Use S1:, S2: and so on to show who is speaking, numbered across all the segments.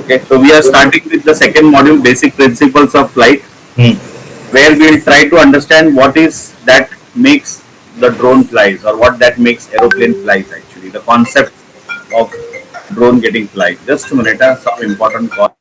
S1: Okay, so we are starting with the second module, basic principles of flight,
S2: Hmm.
S1: where we'll try to understand what is that makes the drone flies or what that makes aeroplane flies actually, the concept of drone getting flight. Just a minute, some important call.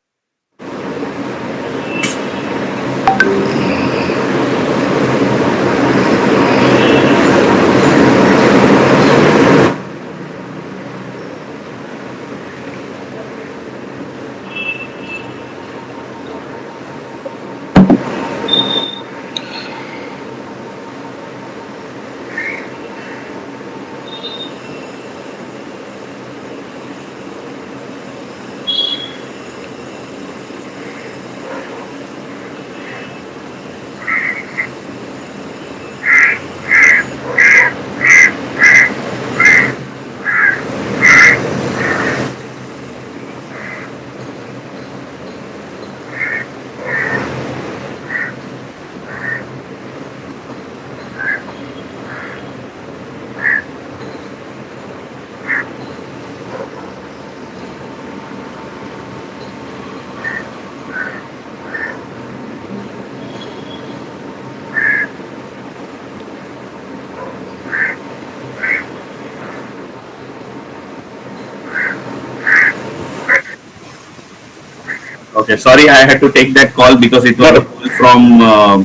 S1: Okay, sorry, I had to take that call because it was
S2: Not
S1: a
S2: a,
S1: call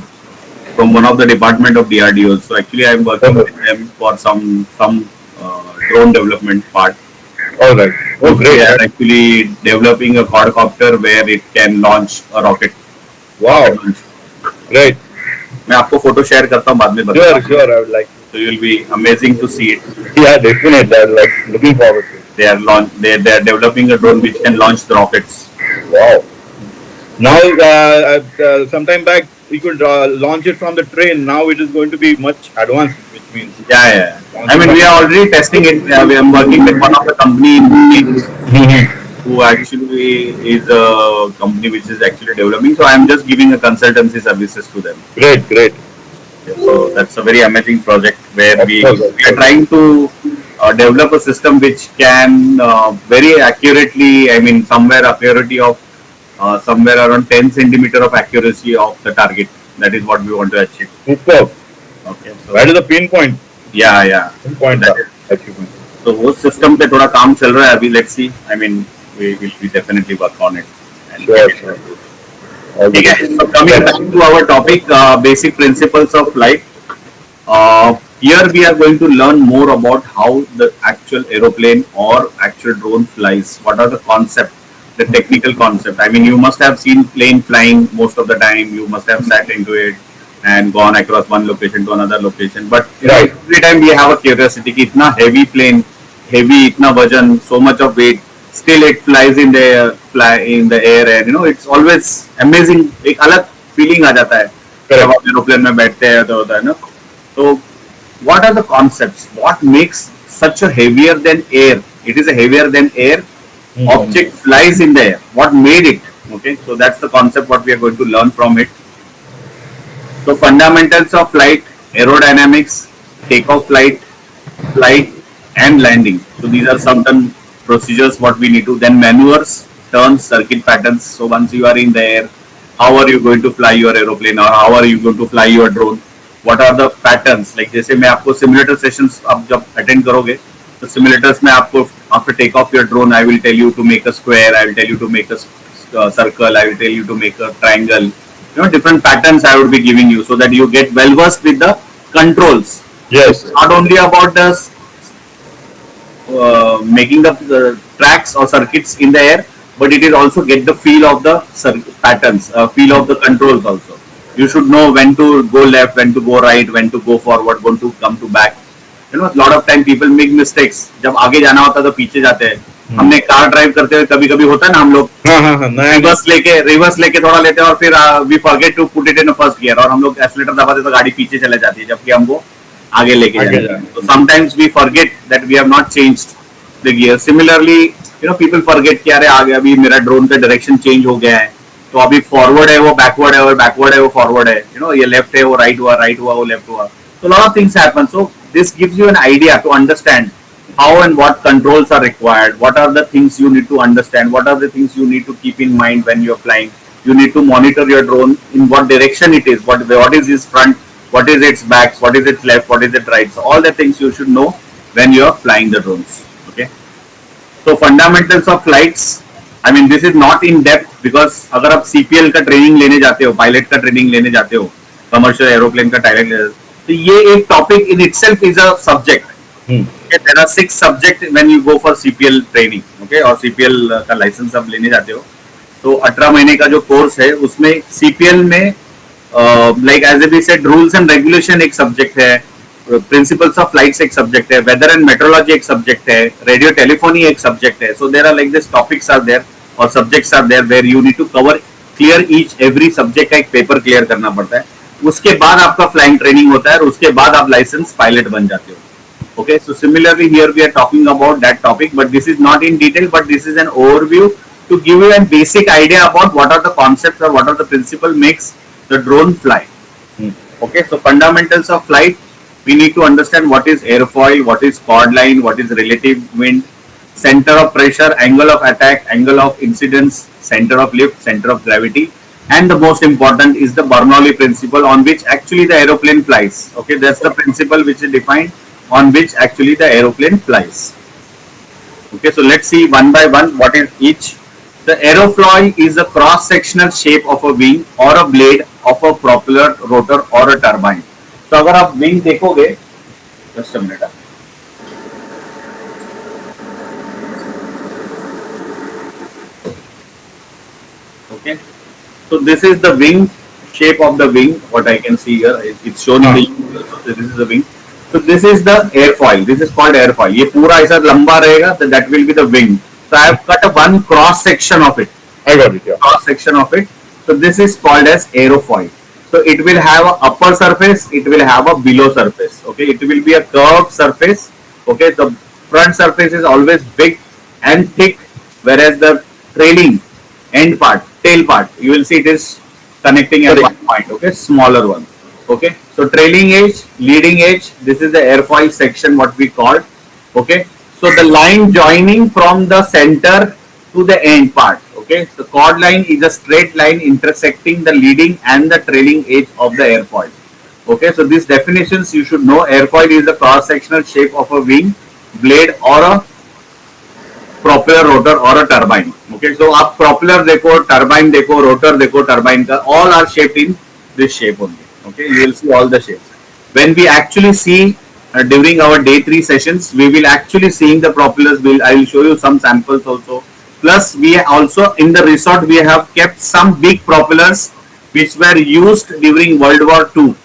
S1: from one of the department of DRDO. So actually, I'm working
S2: okay.
S1: with them for some drone development part.
S2: All right. Oh,
S1: We
S2: great.
S1: are
S2: That,
S1: actually developing a quadcopter where it can launch a rocket
S2: wow.
S1: launch.
S2: Great.
S1: मैं आपको photo share करता हूँ बाद में
S2: Sure,
S1: बताता
S2: sure. I would like to.
S1: so you'll be amazing to see it.
S2: Yeah, definitely. I'm like looking forward to it.
S1: They are developing a drone which can launch the rockets.
S2: Wow. Now, sometime back, we could launch it from the train. Now it is going to be much advanced, which means
S1: Yeah, yeah. I
S2: launching
S1: mean, we
S2: from.
S1: are already testing it. We are working with one of the company in Pune
S2: Mhm.
S1: who actually is a company which is actually developing. So I'm just giving a consultancy services to them.
S2: Great, great.
S1: So that's a very amazing project where
S2: Of course, of
S1: we are
S2: course.
S1: trying to develop a system which can very accurately, I mean, somewhere accuracy of somewhere around 10 centimeter of accuracy of the target. That is what we want to achieve.
S2: Superb.
S1: Okay,
S2: Right
S1: so
S2: to the pinpoint.
S1: yeah, yeah. So
S2: Pinpoint
S1: that is
S2: achievement.
S1: तो वो system पे थोड़ा काम चल रहा है अभी let's see I mean we will be definitely work on it and
S2: Sure, sure. All the
S1: ठीक है
S2: best.
S1: So coming back to our topic basic principles of life here we are going to learn more about how the actual aeroplane or actual drone flies. What are the concept, the technical concept? I mean, you must have seen plane flying most of the time. You must have sat into it and gone across one location to another location. But you know,
S2: Right.
S1: every time we have a curiosity कि इतना heavy plane, heavy, इतना वजन, so much of weight, still it flies in the fly in the air, and you know it's always amazing. एक अलग feeling आ जाता है जब
S2: Correct.
S1: आप एरोप्लेन में बैठते हैं तो होता है ना तो what are the concepts? What makes such a heavier than air? It is a heavier than air
S2: Mhm.
S1: object flies in the air. What made it? Okay, so that's the concept what we are going to learn from it. So fundamentals of flight, aerodynamics, takeoff flight and landing. So these are certain procedures what we need to. Then maneuvers, turns, circuit patterns. So once you are in the air, how are you going to fly your aeroplane or how are you going to fly your drone? What are the patterns? Like जैसे मैं आपको simulator sessions आप जब attend करोगे तो simulators में आपको after take off your drone I will tell you to make a square, I will tell you to make a circle, I will tell you to make a triangle. You know different patterns I would be giving you so that you get well versed with the controls.
S2: Yes.
S1: Not only about the making the tracks or circuits in the air, but it is also get the feel of the patterns, feel of the controls also. You should know when to go left, when to go right, when to go forward, when to come to back. You know, lot of time people make mistakes. जब आगे जाना होता है तो पीछे जाते हैं. हमने कार ड्राइव करते हुए कभी कभी होता है ना हम लोग
S2: हाँ हाँ हाँ मैं
S1: रिवर्स लेके थोड़ा लेते हैं और फिर we forget to put it in first gear और हम लोग एक्सीलेटर दबाते तो गाड़ी पीछे चले जाती है जबकि हमको आगे लेके
S2: आगे
S1: जाना
S2: जाना
S1: है. So sometimes we forget that we have not changed the gear. Similarly, you know people forget कि अरे आगे अभी मेरा ड्रोन का डायरेक्शन चेंज हो गया है तो अभी फॉरवर्ड है वो बैकवर्ड है और बैकवर्ड है वो फॉरवर्ड है. You know ये लेफ्ट है वो राइट हुआ वो लेफ्ट हुआ. So a lot of things happen. So this gives you an idea to understand how and what controls are required, what are the things you need to understand, what are the things you need to keep in mind when you're flying. You need to monitor your drone in what direction it is, what is its front, what is its back, what is its left, what is its right. So all the things you should know when you're flying the drones. Okay. So fundamentals of flights. I mean, this is not in depth because अगर आप CPL का training लेने जाते हो, pilot का training लेने जाते हो, कमर्शियल एरोप्लेन का ट्रेनिंग, तो ये एक topic in itself is a subject. There are 6 subjects when you go for CPL training, okay, और CPL का लाइसेंस आप लेने जाते हो. तो 18 महीने का जो कोर्स है उसमें CPL में like as a b said rules and regulation एक सब्जेक्ट है, प्रिंसिपल्स ऑफ फ्लाइट्स एक सब्जेक्ट है, वेदर एंड मेट्रोलॉजी एक सब्जेक्ट है, रेडियो टेलीफोनी एक सब्जेक्ट है. So there are like this topics are there or subjects are there where you need to cover clear each every subject का एक paper clear करना पड़ता है. उसके बाद आपका फ्लाइंग ट्रेनिंग होता है और उसके बाद आप लाइसेंस पायलट बन जाते हो. Okay, so similarly here we are talking about that topic, but this is not in detail, but this is an overview to give you a basic idea about what are the concepts or what are the principle makes the drone fly. Okay, so fundamentals of flight, we need to understand what is airfoil, what is chord line, what is relative wind, center of pressure, angle of attack, angle of incidence, center of lift, center of gravity, and the most important is the Bernoulli principle on which actually the aeroplane flies. Okay, that's the principle which is defined on which actually the aeroplane flies. Okay, so let's see one by one what is each. The aerofoil is a cross-sectional shape of a wing or a blade of a propeller, rotor or a turbine. So अगर आप wing देखोगे, just a minute. Okay, so this is the wing shape of the wing. What I can see here, it's shown in the. So this is the wing. So this is the airfoil. This is called airfoil. ये पूरा ऐसा लंबा रहेगा, so that will be the wing. So I have cut a one cross section of it.
S2: I got it. Yeah.
S1: Cross section of it. So this is called as aerofoil. So it will have a upper surface. It will have a below surface. Okay. It will be a curved surface. Okay. The front surface is always big and thick, whereas the trailing end part, tail part, you will see it is connecting at one point. Okay. Smaller one. Okay, so trailing edge, leading edge, this is the airfoil section what we called. Okay, so the line joining from the center to the end part. Okay, so chord line is a straight line intersecting the leading and the trailing edge of the airfoil. Okay, so these definitions you should know. Airfoil is the cross-sectional shape of a wing, blade or a propeller, rotor or a turbine. Okay, so आप propeller देखो, turbine देखो, rotor देखो, turbine का, all are shaped in this shape only. Okay, you will see all the shapes. When we actually see during our day 3 sessions, we will actually seeing the propellers. I will show you some samples also. Plus, we also in the resort we have kept some big propellers which were used during World War II.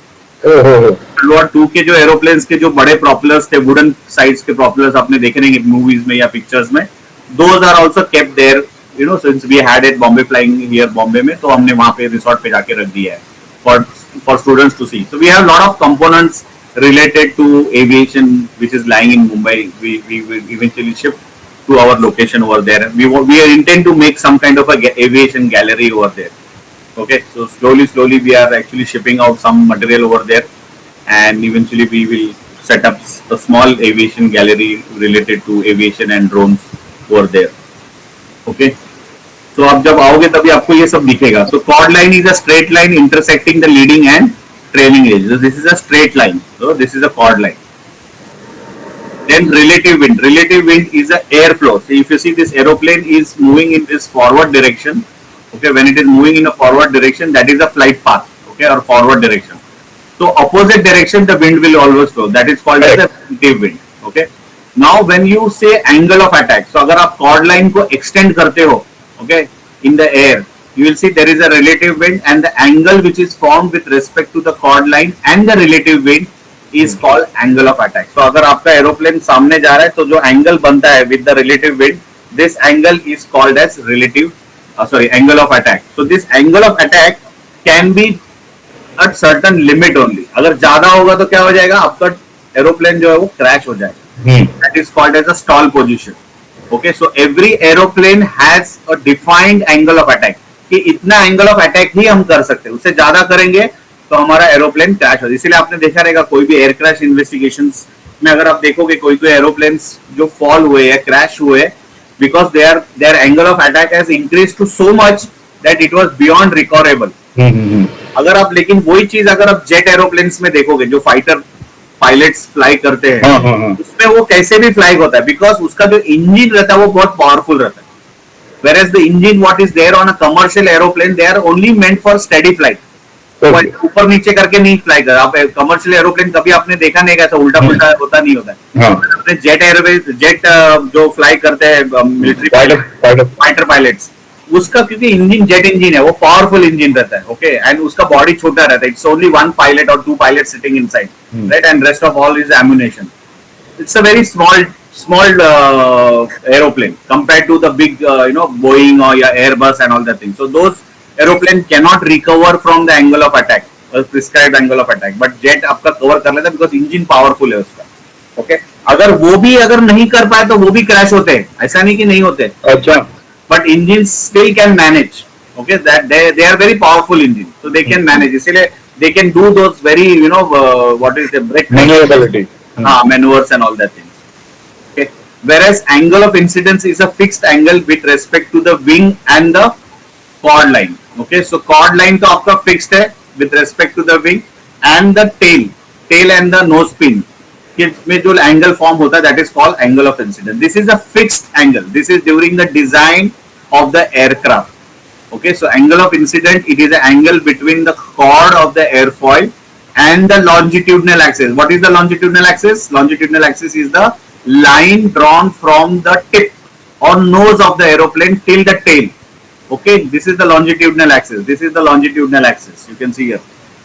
S1: World War II के जो aeroplanes के जो बड़े propellers थे, wooden sides के propellers आपने देखे नहीं movies में या pictures में. Those are also kept there. You know, since we had it Bombay flying here Bombay में, तो हमने वहाँ पे resort पे जाके रख दिया है for students to see. So we have a lot of components related to aviation which is lying in Mumbai. We will eventually shift to our location over there. We intend to make some kind of a aviation gallery over there. Okay, so slowly we are actually shipping out some material over there, and eventually we will set up a small aviation gallery related to aviation and drones over there. Okay. तो आप जब आओगे तभी आपको ये सब दिखेगा. So chord line is a straight line intersecting the leading and trailing edge. So this is a straight line. So this is a chord line. Then relative wind. Relative wind is a airflow. So if you see this aeroplane is moving in this forward direction. Okay, when it is moving in a forward direction, that is a flight path. Okay, or forward direction. So opposite direction the wind will always flow. That is called as a relative wind. Okay. Now when you say angle of attack, so अगर आप chord line को extend करते हो, okay, in the air, you will see there is a relative wind, and the angle which is formed with respect to the chord line and the relative wind is called angle of attack. So अगर आपका aeroplane सामने जा रहा है तो जो angle बनता है with the relative wind, this angle is called as angle of attack. So this angle of attack can be at certain limit only. अगर ज्यादा होगा तो क्या हो जाएगा, आपका aeroplane जो है वो crash हो जाएगा. That is called as a stall position. Okay, so every aeroplane has a defined angle of attack. कि इतना angle of attack ही हम कर सकते हैं, उससे ज्यादा करेंगे तो हमारा एरोप्लेन क्रैश हो. इसीलिए आपने देखा रहेगा कोई भी एयर क्रैश इन्वेस्टिगेशंस उसमें अगर आप देखोगे कोई कोई एरोप्लेन्स जो फॉल हुए या क्रैश हुए, because their angle of attack has increase to so much that it was beyond recoverable. अगर आप लेकिन वही चीज अगर आप जेट एरोप्लेन्स में देखोगे जो फाइटर पायलट्स फ्लाई करते हैं, उसमें वो कैसे भी फ्लाई होता है, बिकॉज उसका जो इंजन रहता है वो बहुत पावरफुल रहता है। Whereas the engine what is there on a commercial aeroplane, they are only meant for steady flight. ऊपर नीचे करके नहीं फ्लाई कर। आप कमर्शियल एरोप्लेन कभी आपने देखा नहीं, कैसा उल्टा पुल्टा होता नहीं होता है। अपने जेट एयरवेज जेट जो फ्लाई करते हैं मिलिट्री फाइटर पायलट्स, उसका क्योंकि इंजन जेट इंजन है, वो पावरफुल इंजन रहता है, ओके, एंड उसका बॉडी छोटा रहता है। इट्स ओनली वन पायलट और two pilot sitting inside, right, and rest of all is ammunition. It's a very small aeroplane compared to the big Boeing or Airbus and all that thing. So those aeroplane cannot recover from the angle of attack, prescribed angle of attack, but jet आपका cover कर लेता है because engine powerful है उसका, okay. अगर वो भी अगर नहीं कर पाए तो वो भी क्रैश होते हैं, ऐसा नहीं कि नहीं होते।
S2: अच्छा,
S1: but engines still can manage, okay, that they are very powerful engine, so they can manage, इसलिए they can do those very what is the brake
S2: maneuverability,
S1: maneuvers and all that things. Okay. Whereas angle of incidence is a fixed angle with respect to the wing and the chord line. Okay, so chord line तो आपका fixed है with respect to the wing and the tail and the nose pin. इसमें जो angle form होता है that is called angle of incidence. This is a fixed angle. This is during the design of the aircraft. Okay, so angle of incident, it is an angle between the chord of the airfoil and the longitudinal axis. What is the longitudinal axis? Longitudinal axis is the line drawn from the tip or nose of the aeroplane till the tail. Okay, this is the longitudinal axis. This is the longitudinal axis. You can see here.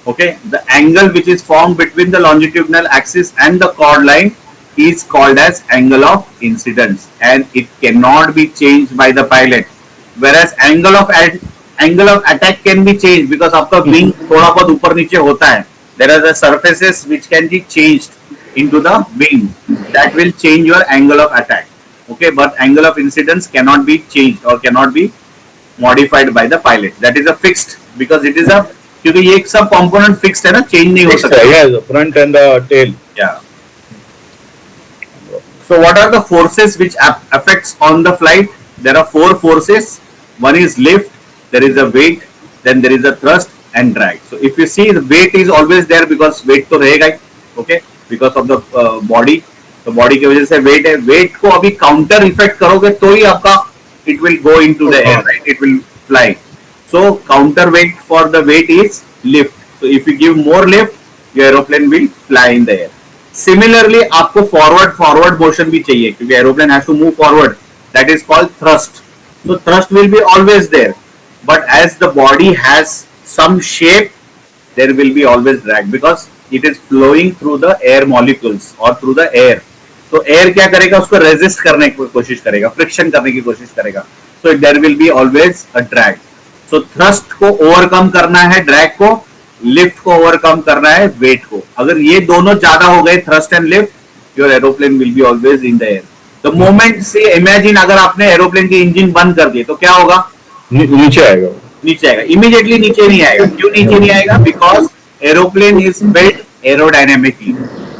S1: Okay, the angle which is formed between the longitudinal axis and the chord line is called as angle of incidence, and it cannot be changed by the pilot. Whereas angle of attack can be changed because आपका wing थोड़ा बहुत ऊपर नीचे होता है. There are the surfaces which can be changed into the wing that will change your angle of attack. Okay, but angle of incidence cannot be changed or cannot be modified by the pilot. That is a fixed because it is a क्योंकि ये सब component fixed है ना, change नहीं हो सकता.
S2: Yeah, the front and the tail.
S1: Yeah. So what are the forces which affects on the flight? There are four forces. One is lift, there is a weight, then there is a thrust and drag. So if you see the weight is always there because weight तो रहेगा ही, okay, because of the body. तो body की वजह से weight है. Weight को अभी counter effect करोगे तो ही आपका it will go into the air, right? It will fly. So counter weight for the weight is lift. So if you give more lift, your aeroplane will fly in the air. Similarly, आपको forward motion भी चाहिए क्योंकि aeroplane has to move forward. That is called thrust. So thrust will be always there, but as the body has some shape, there will be always drag because it is flowing through the air molecules or through the air. तो air क्या करेगा, उसको resist करने की कोशिश करेगा, friction करने की कोशिश करेगा. So there will be always a drag. So thrust को overcome करना है drag को, lift को overcome करना है weight को. अगर ये दोनों ज्यादा हो गए thrust and lift, your aeroplane will be always in the air. The moment से imagine अगर आपने एरोप्लेन के इंजन बंद कर दिए तो क्या होगा,
S2: नीचे आएगा.
S1: नीचे आएगा, इमीडिएटली नीचे नहीं आएगा. क्यों नीचे नहीं आएगा? Because aeroplane is built aerodynamically.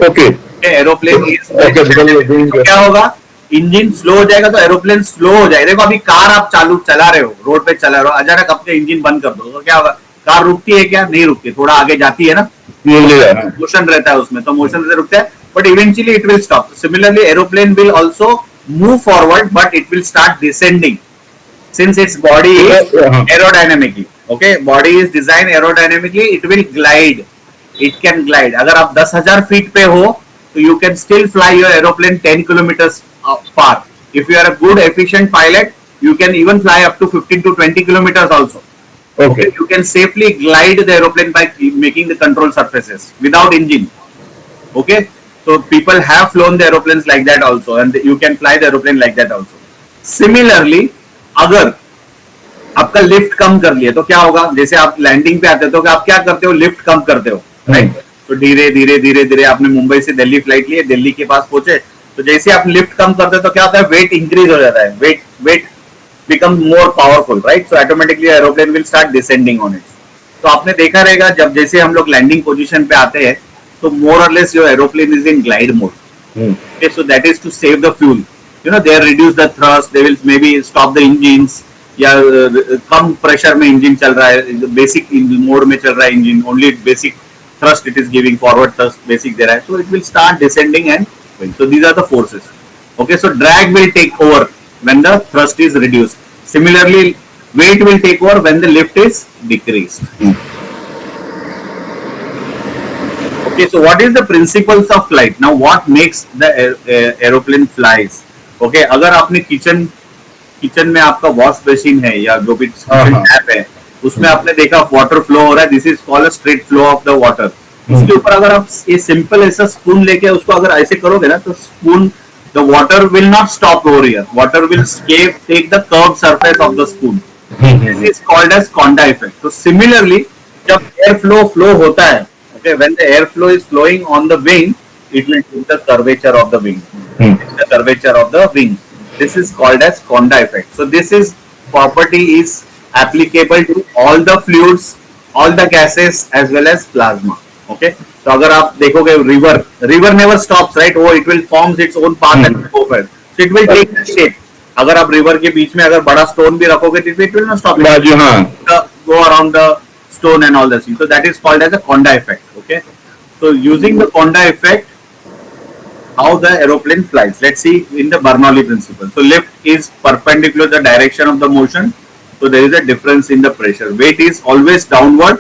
S2: Okay,
S1: aeroplane is तो क्या होगा, इंजन स्लो हो जाएगा तो एरोप्लेन स्लो हो जाएगा. देखो अभी कार आप चला रहे हो, रोड पे चला रहे हो, अचानक अपने इंजन बंद कर दो तो क्या होगा, कार रुकती है क्या? नहीं रुकती, थोड़ा आगे जाती है ना, मोशन रहता है उसमें, तो मोशन से रुकता है, but eventually it will stop. Similarly, aeroplane will also move forward, but it will start descending since its body is aerodynamically. Okay, body is designed aerodynamically. It will glide. It can glide. अगर आप 10,000 feet पे हो, तो you can still fly your aeroplane 10 kilometers far. If you are a good efficient pilot, you can even fly up to 15 to 20 kilometers also. Okay, you can safely glide the aeroplane by making the control surfaces without engine. Okay. So people have flown the aeroplanes like that also, and you can fly the aeroplane like that also. Similarly, अगर आपका lift कम कर लिया तो क्या होगा, जैसे आप landing पे आते हो तो आप क्या करते हो, लिफ्ट कम करते हो, राइट. तो धीरे धीरे धीरे धीरे आपने मुंबई से दिल्ली फ्लाइट लिए, दिल्ली के पास पहुंचे, तो जैसे आप लिफ्ट कम करते हो तो क्या होता है, वेट इंक्रीज हो जाता है, weight become more powerful, right. So automatically aeroplane will start descending on it. तो आपने देखा रहेगा जब जैसे हम लोग लैंडिंग पोजिशन पे आते हैं तो more or less your aeroplane is in glide mode. Okay, so that is to save the fuel. They reduce the thrust. They will maybe stop the engines. या कम प्रेशर में इंजन चल रहा है, basic mode में चल रहा है engine, only basic thrust it is giving, forward thrust basic there, so it will start descending and going. So these are the forces. Okay, so drag will take over when the thrust is reduced. Similarly, weight will take over when the lift is decreased. Okay, so what is the principles of flight? Now what makes the aeroplane flies? Okay, अगर आपने kitchen में आपका wash basin है या जो भी tap है, उसमें आपने देखा वाटर फ्लो हो रहा है, this is called a straight flow of the water. उसके ऊपर अगर आप ये सिंपल ऐसा स्पून लेके उसको अगर ऐसे करोगे ना, तो spoon, the water will not stop over here, water will take the curve surface of the spoon. This is called as Coanda effect. तो सिमिलरली जब एयर फ्लो होता है, okay, when the air flow is flowing on the wing, it will take the curvature of the wing, the curvature of the wing. This is called as Conda effect. So this is property is applicable to all the fluids, all the gases as well as plasma. Okay. So अगर आप देखोगे river never stops, right? Oh, it will forms its own path and go further. So it will take the shape. अगर आप river के बीच में अगर बड़ा stone भी रखोगे, it will not stop. Go around the stone and all this. So that is called as a Conda effect. Okay. So using the Conda effect, how the aeroplane flies. Let's see in the Bernoulli principle. So lift is perpendicular to the direction of the motion. So there is a difference in the pressure. Weight is always downward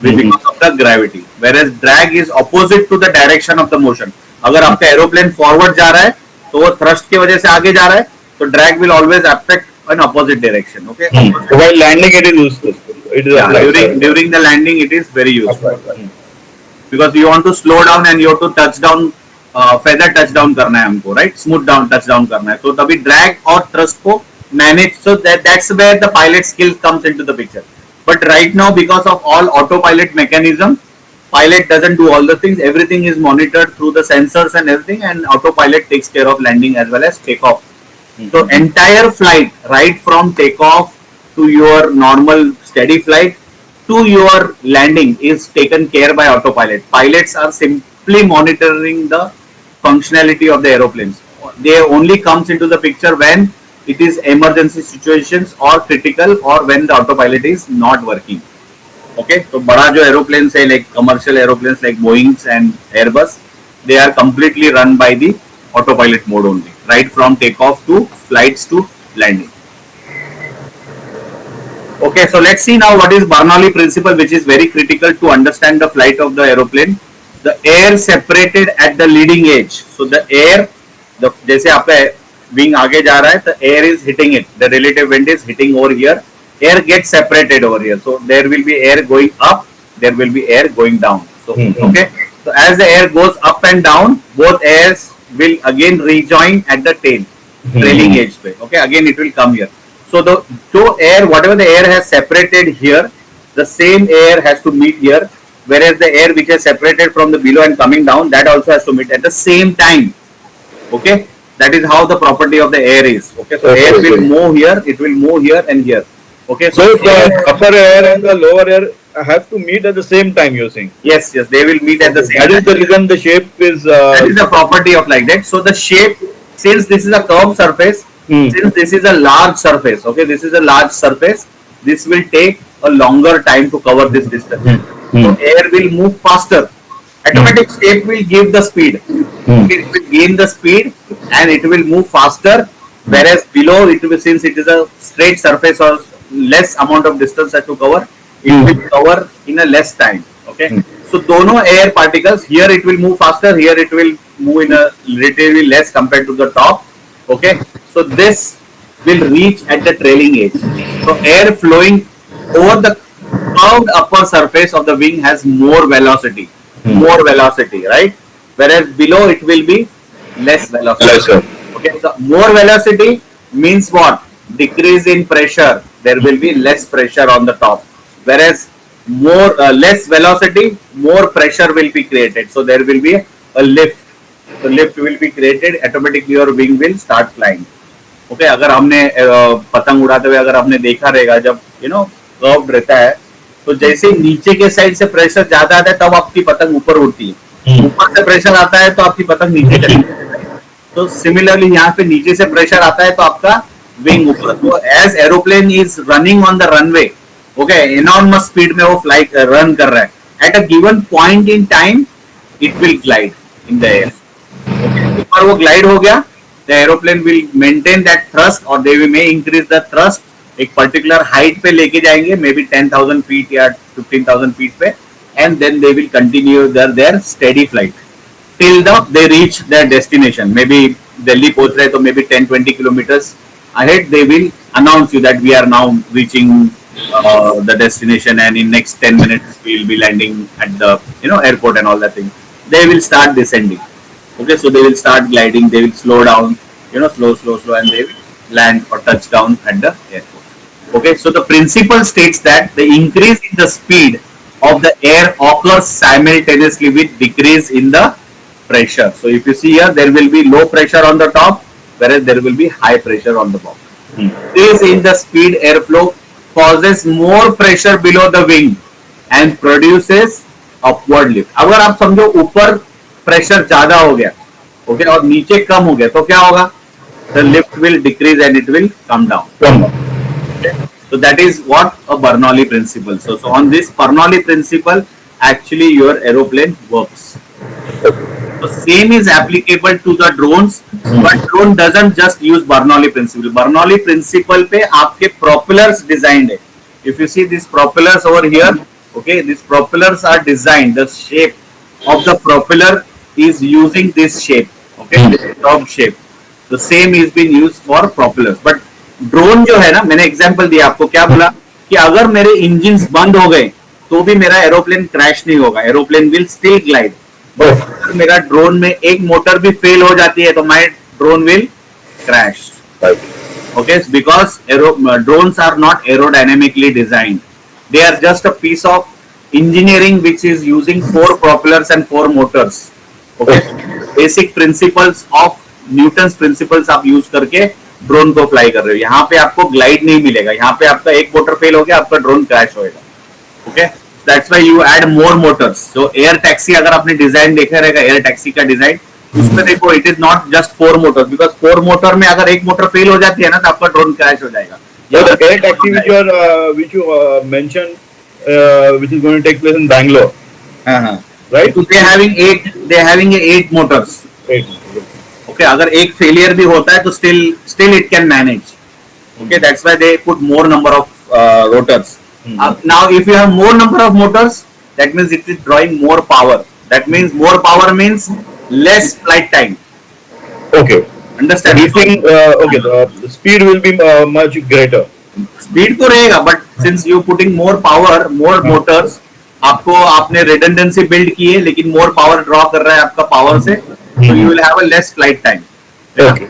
S1: because of the gravity. Whereas drag is opposite to the direction of the motion. अगर आपका aeroplane forward जा रहा है, तो वो thrust की वजह से आगे जा रहा है, तो drag will always affect an opposite direction. Okay.
S2: While landing, it is useful.
S1: During the landing, it is very useful. Because you want to slow down and you have to touch down. Feather touch down करना है हमको, right, smooth down touch down करना है, तो तभी drag और thrust को manage, so that's where the pilot skill comes into the picture. But right now because of all auto pilot mechanism, pilot doesn't do all the things, everything is monitored through the sensors and everything, and autopilot takes care of landing as well as takeoff. So entire flight, right from takeoff to your normal steady flight to your landing, is taken care by autopilot. Pilots are simply monitoring the functionality of the aeroplanes. They only comes into the picture when it is emergency situations or critical, or when the autopilot is not working. Okay, so बड़ा जो aeroplanes है, like commercial aeroplanes like Boeings and Airbus, they are completely run by the autopilot mode only, right from takeoff to flights to landing. Okay, so let's see now what is Bernoulli principle, which is very critical to understand the flight of the aeroplane. The air separated at the leading edge. So the air, जैसे आपका wing आगे जा रहा है, the air is hitting it. The relative wind is hitting over here. Air gets separated over here. So there will be air going up. There will be air going down. So okay. So as the air goes up and down, both airs will again rejoin at the tail, trailing edge. Okay. Again it will come here. So the air, whatever the air has separated here, the same air has to meet here. Whereas the air which is separated from the below and coming down, that also has to meet at the same time. Okay, that is how the property of the air is. Okay, so air will move here, it will move here and here. Okay,
S2: so the upper air and the lower air have to meet at the same time, you're saying?
S1: Yes, they will meet at the same time.
S2: That is the reason the shape is.
S1: That is the property of like that. So the shape, since this is a curved surface, since this is a large surface, okay, this is a large surface, this will take a longer time to cover this distance. So air will move faster. Automatic shape will give the speed. It will gain the speed and it will move faster. Whereas below, it will, since it is a straight surface or less amount of distance has to cover, it will cover in a less time. Okay. So दोनों air particles, here it will move faster, here it will move in a relatively less compared to the top. Okay. So this will reach at the trailing edge. So air flowing over the curved upper surface of the wing has more velocity, right? Whereas below it will be less velocity. Okay, so more velocity means what? Decrease in pressure. There will be less pressure on the top. Whereas less velocity, more pressure will be created. So there will be a lift. So lift will be created. Automatically your wing will start flying. Okay, अगर हमने पतंग उड़ाते हुए अगर आपने देखा रहेगा, जब कर्व्ड रहता है, तो जैसे नीचे के साइड से प्रेशर ज्यादा आता है तब आपकी पतंग ऊपर उड़ती है, ऊपर से प्रेशर आता है तो आपकी पतंग नीचे चली जाती है. तो सिमिलरली यहाँ पे नीचे से प्रेशर आता है तो आपका विंग ऊपर, तो as aeroplane is running on the runway, okay, enormous speed में वो फ्लाइट रन कर रहा है, at a given point in time it will glide in the air, okay, एक बार वो ग्लाइड हो गया, the aeroplane will maintain that thrust और they may increase the thrust, एक पर्टिकुलर हाइट पे लेके जाएंगे, मे बी 10,000 फीट या 15,000 फीट पे, and then they will continue their steady flight till they reach their destination. Maybe Delhi पहुंच रहे तो maybe 10-20 kilometers ahead they will announce you that we are now reaching the destination and in next 10 minutes we will be landing at the airport and all that thing. They will start descending. Okay, so they will start gliding. They will slow down, slow, and they will land or touch down at the airport. Okay, so the principle states that the increase in the speed of the air occurs simultaneously with decrease in the pressure. So if you see here, there will be low pressure on the top, whereas there will be high pressure on the bottom. Increase in the speed airflow causes more pressure below the wing and produces upward lift. अगर आप समझो ऊपर pressure ज्यादा हो गया, okay, और नीचे कम हो गया, तो क्या होगा? The lift will decrease and it will come down. Okay? So that is what a Bernoulli principle. So on this Bernoulli principle, actually your aeroplane works. So same is applicable to the drones, but drone doesn't just use Bernoulli principle. Bernoulli principle पे आपके propellers designed है. If you see these propellers over here, okay, these propellers are designed. The shape of the propeller is using this shape, okay, this curved shape. The same is being used for propellers. But drone जो है ना, मैंने example दिया आपको, क्या बोला कि अगर मेरे engines बंद हो गए तो भी मेरा एरोप्लेन क्रैश नहीं होगा, एरोप्लेन will still glide. अगर मेरा ड्रोन में एक मोटर भी फेल हो जाती है तो my drone will crash, okay, because drones are not aerodynamically designed. They are just a piece of engineering which is using 4 propellers and 4 motors. Okay, basic principles of Newton's principles आप use करके drone को fly कर रहे हो. यहाँ पे आपको glide नहीं मिलेगा, यहाँ पे आपका एक मोटर फेल हो गया, आपका ड्रोन क्रैश होएगा. Okay, that's why you add more motors. So air taxi अगर आपने डिजाइन देखा रहेगा, एयर टैक्सी का डिजाइन, उसमें देखो it is not just 4 motor, because 4 motor में अगर एक मोटर फेल हो जाती है ना तो आपका ड्रोन क्रैश हो जाएगा.
S2: The air taxi which you mentioned, which is going to take place in Bangalore, right?
S1: So they having 8 motors.
S2: 8.
S1: Okay, अगर एक फेलियर भी होता है तो still it can manage. Okay, that's why they put more number of rotors. Now if you have more number of motors, that means it is drawing more power. That means more power means less flight time.
S2: Okay.
S1: Understand?
S2: Okay, the speed will be much greater.
S1: Speed तो रहेगा, but since you putting more power, more motors, आपको आपने redundancy build की है, लेकिन more power draw कर रहा है आपका power से, so you will have a less flight time.
S2: Okay.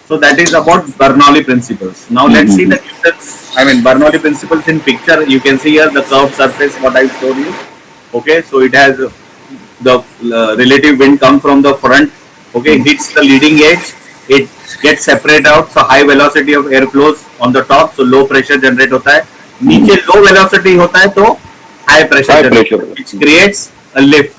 S1: So that is about Bernoulli principles. Now let's see the Bernoulli principles in picture. You can see here the curved surface what I showed you. Okay, so it has the relative wind come from the front. Okay, hits the leading edge. It gets separate out. So high velocity of air flows on the top. So low pressure generate होता है. नीचे low velocity होता है तो high pressure, which creates a lift.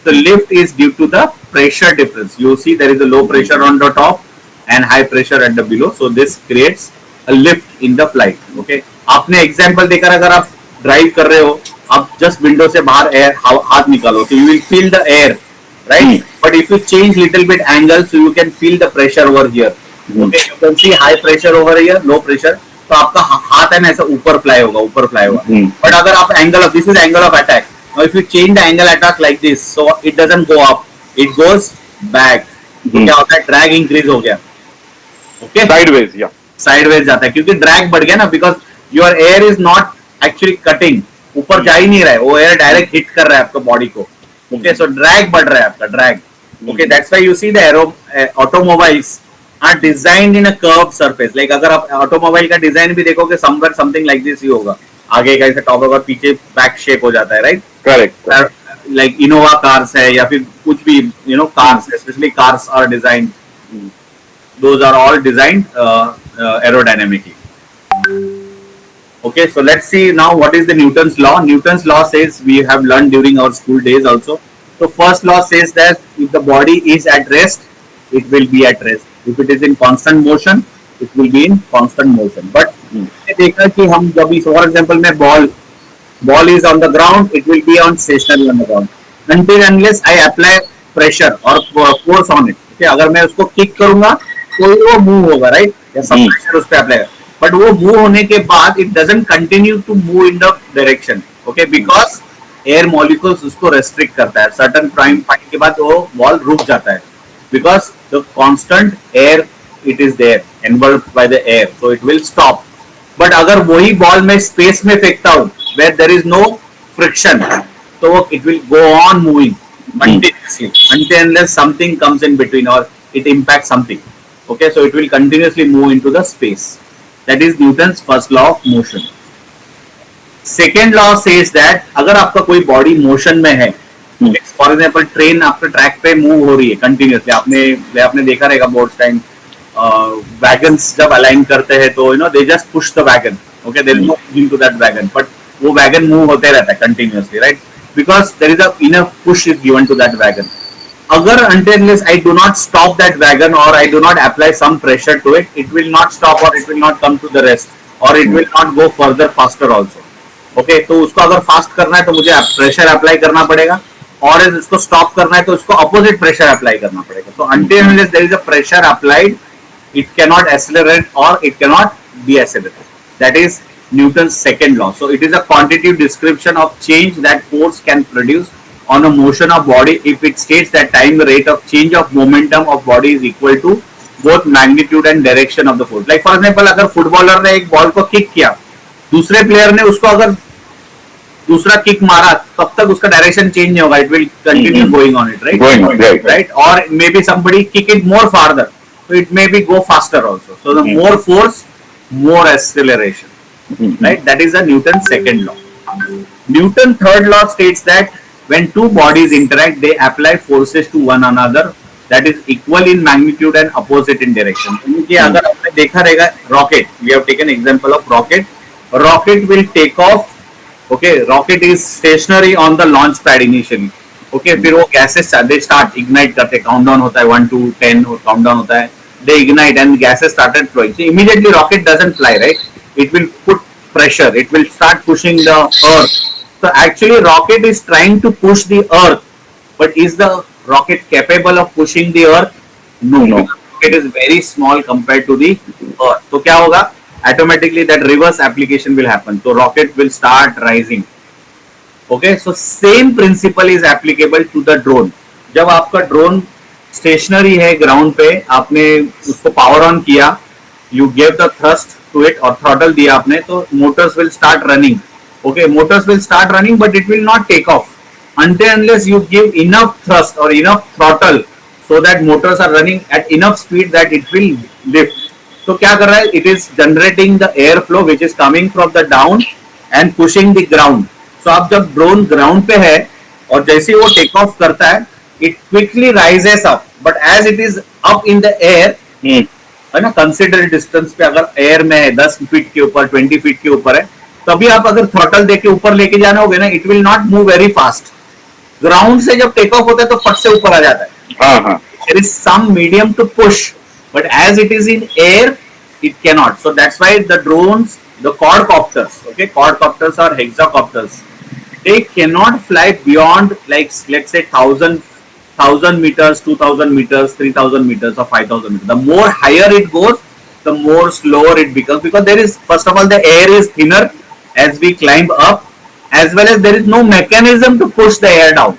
S1: The lift is due to the pressure difference. You see there is a low pressure on the top and high pressure at the below, so this creates a lift in the flight. Okay, आपने example देखा, अगर आप drive कर रहे हो, आप just window से बाहर एयर हाथ निकालो, so you will feel the air, right? But if you change little bit angle, so you can feel the pressure over here. Okay, you can see high pressure over here, low pressure, तो आपका हाथ है ना ऐसा ऊपर fly होगा. But अगर आप angle of, this is angle of attack. Now if you change the angle attack like this, so it doesn't go up, it goes back. तो क्या होता है? ड्रैग इंक्रीज हो गया. Okay? साइडवेज जाता है क्योंकि ड्रैग बढ़ गया ना, because your air is not actually cutting, ऊपर जा ही नहीं रहा है, वो एयर डायरेक्ट हिट कर रहा है आपका बॉडी को. ओके, सो ड्रैग बढ़ रहा है आपका, drag. Okay, that's why you see the automobiles are designed in a curve surface. Like अगर आप ऑटोमोबाइल का डिजाइन भी देखोगे, समवेयर समथिंग लाइक दिस ही होगा, आगे का ऐसा टॉप और पीछे बैक शेप हो जाता है, right?
S2: Correct.
S1: Like Innova cars है या फिर कुछ भी cars, specially cars are designed, those are all designed aerodynamically. Okay, so let's see now what is the Newton's law. Newton's law says, we have learned during our school days also, So first law says that if the body is at rest, it will be at rest. If it is in constant motion, it will be in constant motion. But हमने देखा कि हम जब भी for example में ball is on the ground, it will be on stationary on the ground until unless I apply pressure or force on it. Okay, अगर मैं उसको किक करूंगा तो वो मूव होगा, राइट, या सब प्रेशर उस पे अप्लाई, बट वो मूव होने के बाद it doesn't continue to move in the direction, okay, because air molecules उसको रेस्ट्रिक्ट करता है. सर्टन प्राइम पॉइंट के बाद वो बॉल रुक जाता है because the constant air it is there enveloped by the air, so it will stop. But अगर वही बॉल में स्पेस में फेंकता हूं where there is no friction, तो it will go on moving continuously until unless something comes in between or it impacts something. Okay, so it will continuously move into the space. That is Newton's first law of motion. Second law says that अगर आपका कोई body motion में है, for example train आपके track पे move हो रही है continuously, आपने देखा रहेगा board time wagons जब align करते हैं तो they just push the wagon. Okay, there is no engine to that wagon, but वो wagon move होते रहता है continuously, right? Because there is a enough push is given to that wagon. Agar until unless I do not stop that wagon or I do not apply some pressure to it, it will not stop or it will not come to the rest or it will not go further faster also. Okay, तो उसको अगर fast करना है तो मुझे pressure apply करना पड़ेगा, और इसको स्टॉप करना है तो उसको अपोजिट प्रेशर अप्लाई करना पड़ेगा. So until unless there is a pressure applied, it cannot accelerate or it cannot decelerate. That is Newton's second law. So it is a quantitative description of change that force can produce on a motion of body if it states that time rate of change of momentum of body is equal to both magnitude and direction of the force. Like for example, अगर footballer ने एक ball को kick किया, दूसरे player ने उसको अगर दूसरा किक मारा, तब तक उसका डायरेक्शन चेंज नहीं होगा. It will continue going on it, right?
S2: Going on, right.
S1: Or maybe somebody kick it more farther, so it may be go faster also. So the more force, more acceleration. Right, that is the Newton's second law. Newton's third law states that when two bodies interact, they apply forces to one another that is equal in magnitude and opposite in direction. कि अगर आपने देखा रहेगा rocket, we have taken example of rocket. Rocket will take off. Okay, rocket is stationary on the launch pad initially. Okay, फिर वो gases they start ignite करते, countdown होता है 1 to 10 और countdown होता है, they ignite and gases started flowing. So immediately rocket doesn't fly, right? It will put pressure, it will start pushing the earth. So actually rocket is trying to push the earth, but is the rocket capable of pushing the earth? No. Rocket is very small compared to the earth. So क्या होगा? Automatically that reverse application will happen. So rocket will start rising. Okay, so same principle is applicable to the drone. जब आपका drone stationary है ground पे, आपने उसको power on किया, you gave the thrust to it or throttle दिया आपने, तो motors will start running. Okay, motors will start running, but it will not take off until unless you give enough thrust or enough throttle so that motors are running at enough speed that it will lift. तो क्या कर रहा है? It is generating the airflow which is coming from the down and pushing the ground. So आप जब drone ground पे है और जैसे वो take off करता है, it quickly rises up, but as it is up in the air, है ना, कंसिडर डिस्टेंस पे अगर एयर में है 10 फीट के ऊपर 20 फीट के ऊपर है, तभी आप अगर थ्रॉटल देके ऊपर लेके जाना होगा ना, it will not move very fast. Ground से जब टेक ऑफ होता है तो फट से ऊपर आ जाता है. There is some medium to push, but as it is in air it cannot. So that's why the drones, the quadcopters, okay, quadcopters or hexacopters, they cannot fly beyond like let's say 1000 meters, 2000 meters, 3000 meters or 5000 meters. The more higher it goes, the more slower it becomes, because there is, first of all, the air is thinner as we climb up, as well as there is no mechanism to push the air down.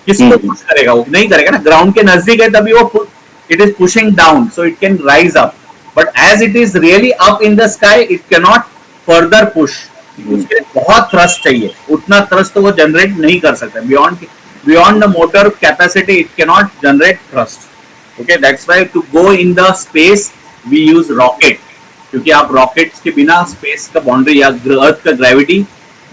S1: किसको push करेगा? वो नहीं करेगा ना. Ground के नजदीक है तभी वो it is pushing down, so it can rise up. But as it is really up in the sky, it cannot further push. उसके लिए बहुत thrust चाहिए. उतना thrust तो वो generate नहीं कर सकता. Beyond the motor capacity, it cannot generate thrust. Okay, that's why to go in the space we use rocket. क्योंकि आप rockets के बिना space का boundary या earth का gravity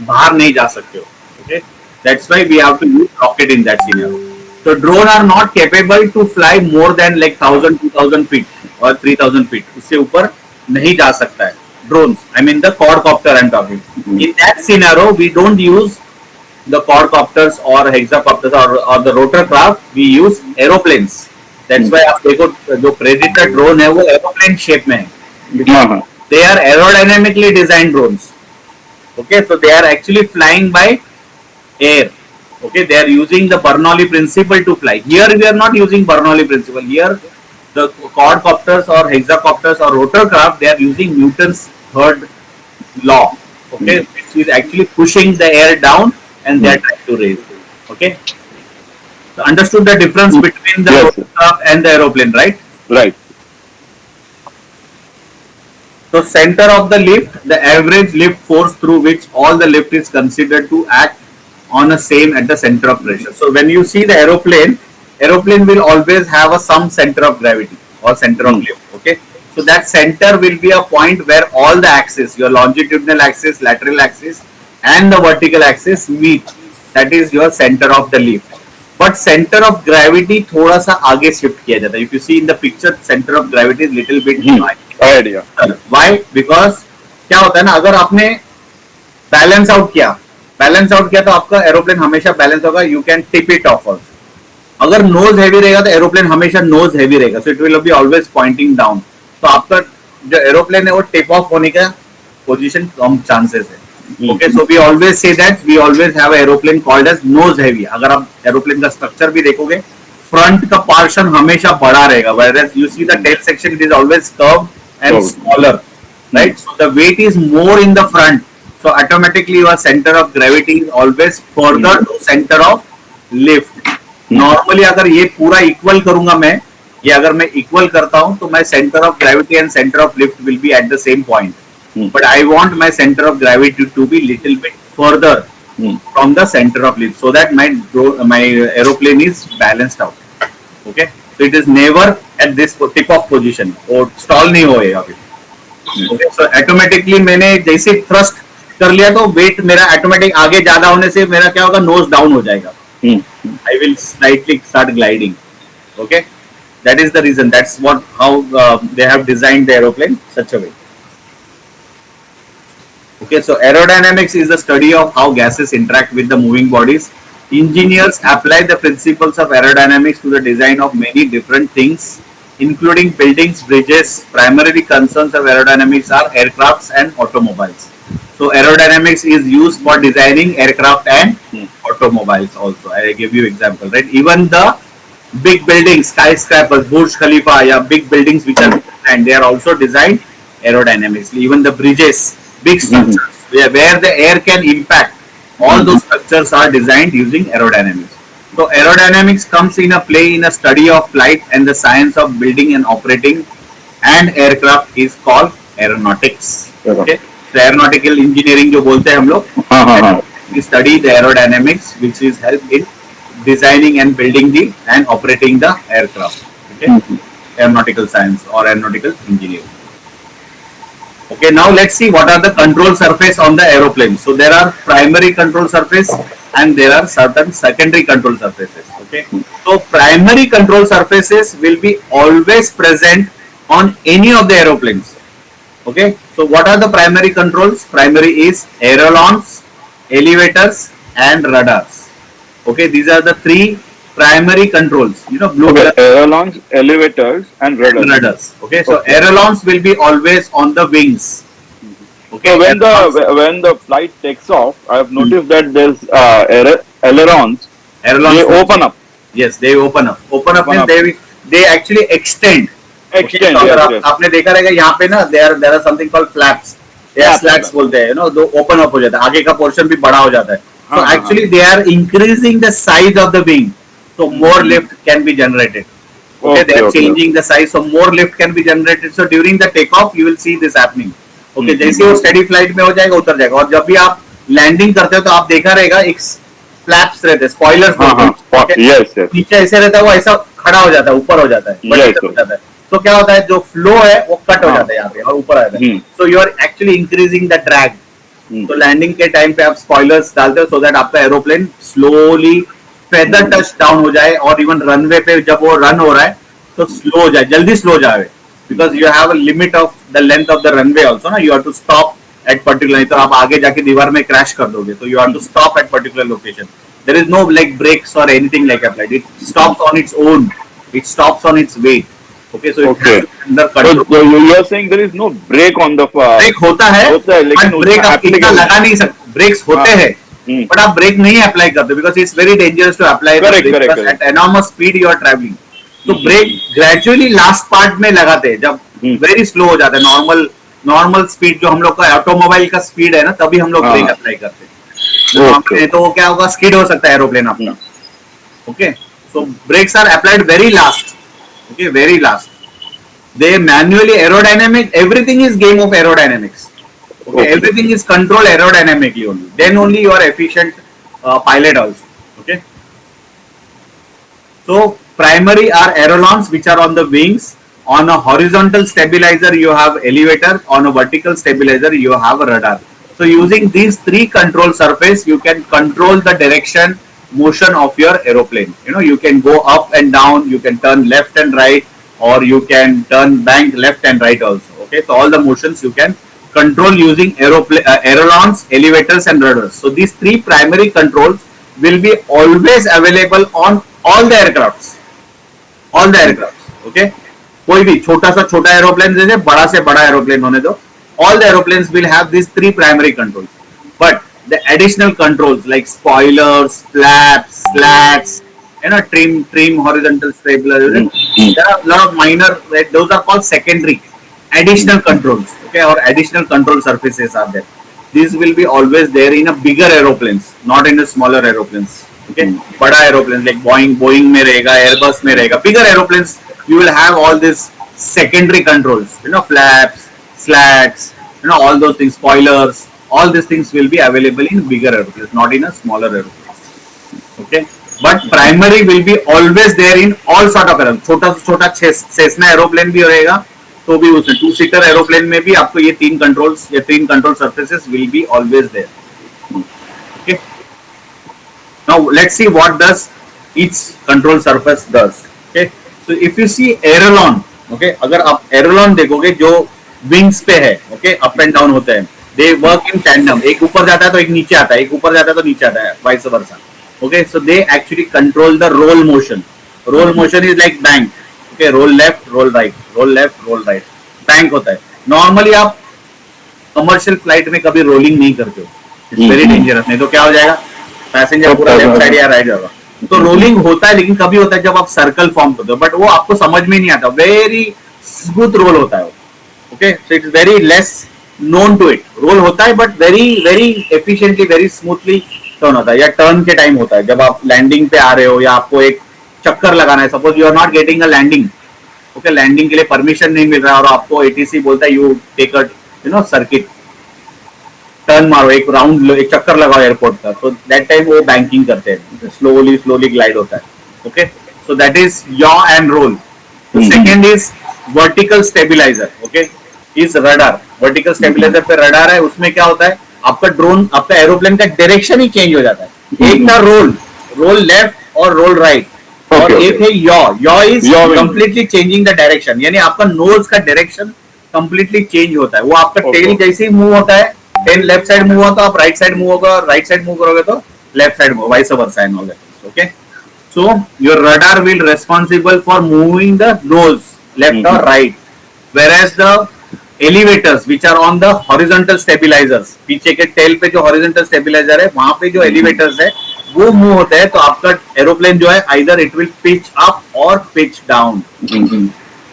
S1: बाहर नहीं जा सकते हो. Okay, that's why we have to use rocket in that scenario. So drone are not capable to fly more than like 1000, 2000 feet or 3000 feet. उससे ऊपर नहीं जा सकता है drones. I mean the quadcopter I'm talking. In that scenario, we don't use the quadcopters or hexacopters or the rotorcraft, we use aeroplanes. That's why आप देखो जो Predator drone है वो aeroplane shape में है.
S2: हाँ हाँ.
S1: They are aerodynamically designed drones. Okay, so they are actually flying by air. Okay, they are using the Bernoulli principle to fly. Here we are not using Bernoulli principle. Here the quadcopters or hexacopters or rotorcraft, they are using Newton's third law. Okay, which is actually pushing the air down and they are trying to raise it. Okay, so understood the difference between the
S2: Yes, sir.
S1: rotorcraft and the aeroplane, right?
S2: Right.
S1: So center of the lift, the average lift force through which all the lift is considered to act on a same at the center of pressure. So when you see the aeroplane will always have a some center of gravity or center of lift. Okay, so that center will be a point where all the axis, your longitudinal axis, lateral axis, and the vertical axis meet. That is your center of the lift. But center of gravity थोड़ा सा आगे shift किया जाता है. If you see in the picture, center of gravity is little bit high.
S2: Idea.
S1: Why? Because क्या होता है ना, अगर आपने बैलेंस आउट किया तो आपका एरोप्लेन हमेशा बैलेंस होगा. You can tip it off also. अगर नोज हैवी रहेगा तो एरोप्लेन हमेशा नोज हैवी रहेगा. So it will be always pointing down. तो आपका जो एरोप्लेन है वो टिप ऑफ होने का पोजीशन कम चांसेस है. Okay, so we always say that we always have aeroplane called as nose heavy. अगर आप एरोप्लेन का स्ट्रक्चर भी देखोगे, फ्रंट का पोर्शन हमेशा बड़ा रहेगा, whereas you see the tail section, it is always curved and smaller, right? So the weight is more in the front, so automatically your center of gravity is always further to center of lift. Normally अगर ये पूरा equal करूंगा मैं, ये अगर मैं equal करता हूं तो my center of gravity and center of lift will be at the same point. But I want my center of gravity to be little bit further from the center of lift, so that my aeroplane is balanced out. Okay, so it is never at this tip of position और stall नहीं होएगा अभी. Okay, so automatically मैंने जैसे thrust कर लिया तो weight मेरा automatic आगे ज्यादा होने से मेरा क्या होगा, nose down हो जाएगा. I will slightly start gliding. Okay, that is the reason. That's what how they have designed the aeroplane such a way. Okay, so aerodynamics is the study of how gases interact with the moving bodies. Engineers apply the principles of aerodynamics to the design of many different things, including buildings, bridges. Primary concerns of aerodynamics are aircrafts and automobiles. So aerodynamics is used for designing aircraft and automobiles also. I give you example, right? Even the big buildings, skyscrapers, Burj Khalifa, yeah, big buildings which are designed, they are also designed aerodynamically. Even the bridges, big structures, where the air can impact, all those structures are designed using aerodynamics. So aerodynamics comes in a play in a study of flight and the science of building and operating and aircraft is called aeronautics. Okay, so aeronautical engineering जो बोलते हैं हम लोग, we study the aerodynamics which is help in designing and building the and operating the aircraft. Okay, aeronautical science or aeronautical engineering. Okay, now let's see what are the control surface on the aeroplane. So there are primary control surface and there are certain secondary control surfaces. Okay, so primary control surfaces will be always present on any of the aeroplanes. Okay, so what are the primary controls? Primary is ailerons, elevators and radars. Okay, these are the three primary controls. You know, blue color.
S2: Ailerons, elevators, and radars.
S1: Okay, so ailerons will be always on the wings. Okay,
S2: So when the flight takes off, I have noticed that there's ailerons.
S1: Ailerons
S2: They open up.
S1: Yes, they open up. Open up means they actually extend.
S2: Extend.
S1: Okay,
S2: Yes,
S1: तो
S2: yes.
S1: आपने देखा रहेगा यहाँ पे ना there are something called flaps. They are slats बोलते हैं, you know, जो open up हो जाता है, आगे का portion भी बड़ा हो जाता है. So actually they are increasing the size of the wing, so more lift can be generated. Okay, they are changing the size, so more lift can be generated. So during the takeoff, you will see this happening. Okay, जैसे वो steady flight में हो जाएगा, उतर जाएगा. और जब भी आप landing करते हो तो आप देखा रहेगा एक flaps रहते हैं, spoilers बोलते हैं.
S2: Yes, yes.
S1: नीचे ऐसे रहता है, वो ऐसा खड़ा हो जाता है, ऊपर हो जाता है, vertical हो जाता है. तो क्या होता है, जो फ्लो है वो कट हो जाता है यहाँ पे और ऊपर आ जाता है. So you are actually increasing the drag. तो लैंडिंग के टाइम पे आप स्पॉयलर्स डालते हो सो दैट आपका aeroplane slowly feather touch down हो जाए. और इवन रनवे पे जब वो रन हो रहा है तो स्लो हो जाए, जल्दी स्लो जाए, because you have a limit of the length of the runway also ना. You have to stop at particular, नहीं तो आप आगे जाके दीवार में क्रैश कर दोगे, तो you have to stop at particular location. There is no like brakes or anything like applied. It stops on its own. It stops on its way. Okay, so it
S2: Okay.
S1: has to be under
S2: So
S1: control.
S2: you are saying there is no brake on the
S1: brake होता है,
S2: लेकिन
S1: but break
S2: उसका
S1: आप इतना
S2: applicable-
S1: लगा नहीं सकते. Breaks होते
S2: हाँ.
S1: हैं, बट आप ब्रेक नहीं अप्लाई करते, because it's very dangerous to apply
S2: Correct.
S1: At enormous speed you are travelling. तो ब्रेक ग्रेजुअली लास्ट पार्ट में लगाते हैं, जब वेरी स्लो हो जाता है. नॉर्मल स्पीड जो हम लोग का ऑटोमोबाइल का स्पीड है ना, तभी हम लोग
S2: हाँ.
S1: ब्रेक अप्लाई करते हैं.
S2: Okay.
S1: तो क्या होगा, स्किड हो सकता है एरोप्लेन अपना. Okay, so brakes are applied very last. Okay, very last. They manually aerodynamic, everything is game of aerodynamics. Okay, everything is controlled aerodynamically only. Then only you are efficient pilot also. Okay. So primary are ailerons, which are on the wings. On a horizontal stabilizer you have elevator. On a vertical stabilizer you have a radar. So using these three control surface, you can control the direction, motion of your aeroplane. You know, you can go up and down, you can turn left and right, or you can turn bank left and right also. Okay, so all the motions you can control using ailerons, elevators and rudders. So these three primary controls will be always available on all the aircrafts. All the aircrafts. Okay, कोई भी छोटा सा छोटा aeroplane जैसे बड़ा से बड़ा aeroplane होने दो, all the aeroplanes will have these three primary controls. But the additional controls like spoilers, flaps, slats, you know, trim, horizontal stabilizer, there are a lot of minor, those are called secondary additional controls. Okay, or additional control surfaces are there. These will be always there in a bigger aeroplanes, not in the smaller aeroplanes. Okay, बड़ा aeroplanes like Boeing में रहेगा, Airbus में रहेगा. Bigger aeroplanes you will have all these secondary controls, you know, flaps, slats, you know, all those things, spoilers, all these things will be available in bigger aeroplanes, not in a smaller aeroplanes. Okay, but primary will be always there in all sort of aeroplanes. छोटा से छोटा Cessna aeroplane भी रहेगा, तो भी उसमें 2-seater aeroplane में भी आपको ये तीन control surfaces will be always there. Okay, now let's see what does each control surface does. Okay, so if you see aileron, okay, अगर आप aileron देखोगे जो wings पे है, okay, up and down होते हैं, they work in tandem. एक ऊपर जाता है तो एक नीचे आता है, एक ऊपर जाता है तो नीचे आता है, vice versa. Okay, so they actually control the roll motion. Roll motion is like bank. Okay, roll left, roll right, roll left, roll right. Bank होता है. Normally आप कमर्शियल फ्लाइट में कभी रोलिंग नहीं करते हो, इट्स वेरी डेंजरस. नहीं तो क्या हो जाएगा, पैसेंजर पूरा लेफ्ट साइड या राइट जाएगा. तो रोलिंग होता है, लेकिन कभी होता है जब आप सर्कल फॉर्म करते हो, बट वो आपको समझ में नहीं आता. वेरी स्मूथ रोल होता है वो. Okay, so it's very less known to it. Roll होता है but very very efficiently, very smoothly turn होता है. या टर्न के टाइम होता है जब आप लैंडिंग पे आ रहे हो, या आपको एक चक्कर लगाना है. Suppose you are not getting a landing. Okay, landing के लिए परमिशन नहीं मिल रहा और आपको एटीसी बोलता है you take a circuit, turn मारो, एक राउंड, एक चक्कर लगाओ एयरपोर्ट का. तो दैट टाइम वो बैंकिंग करते हैं, स्लोली ग्लाइड होता है. Okay, so that is yaw and roll. Second is vertical stabilizer. Okay, is rudder. Vertical stabilizer पे रडार है, उसमें क्या होता है, आपका ड्रोन, आपका एरोप्लेन का डायरेक्शन ही चेंज हो जाता है. एक था रोल लेफ्ट और रोल राइट, और एक है yaw is completely changing the direction. यानी आपका नोज का डायरेक्शन कंप्लीटली चेंज होता है. वो आपका टेल जैसे ही मूव होता है, टेल लेफ्ट साइड मूव होता है, आप राइट साइड मूव होगा, राइट साइड मूव करोगे तो left side move, vice versa and all that. Okay, so your radar will responsible for moving the nose left और right, whereas the elevators which are on the horizontal stabilizers, पीछे के tell पे जो horizontal stabilizer है, वहां पे जो elevators है वो मूव होते हैं. तो आपका एरोप्लेन जो है either it will pitch up or pitch down.